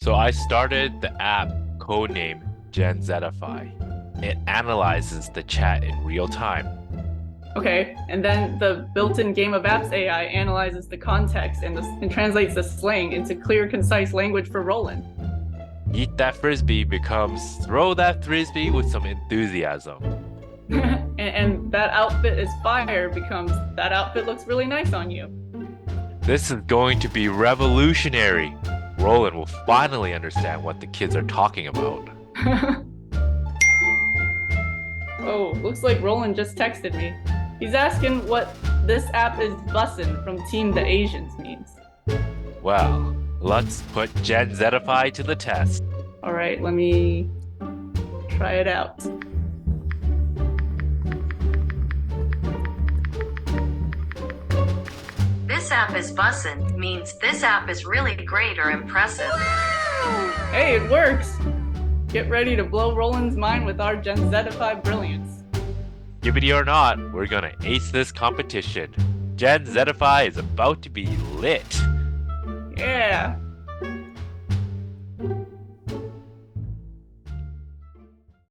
So I started the app codenamed Gen Zetify. It analyzes the chat in real time. Okay, and then the built-in game of apps AI analyzes the context and translates the slang into clear, concise language for Roland. Eat that frisbee becomes throw that frisbee with some enthusiasm. And that outfit is fire becomes that outfit looks really nice on you. This is going to be revolutionary. Roland will finally understand what the kids are talking about. Oh, looks like Roland just texted me. He's asking what this app is bussin' from Team the Asians means. Well, let's put Gen Zetify to the test. All right, let me try it out. This app is bussin' means this app is really great or impressive. Hey, it works! Get ready to blow Roland's mind with our Gen Zetify brilliance. Gibbity or not, we're gonna ace this competition. Gen Zetify is about to be lit. Yeah,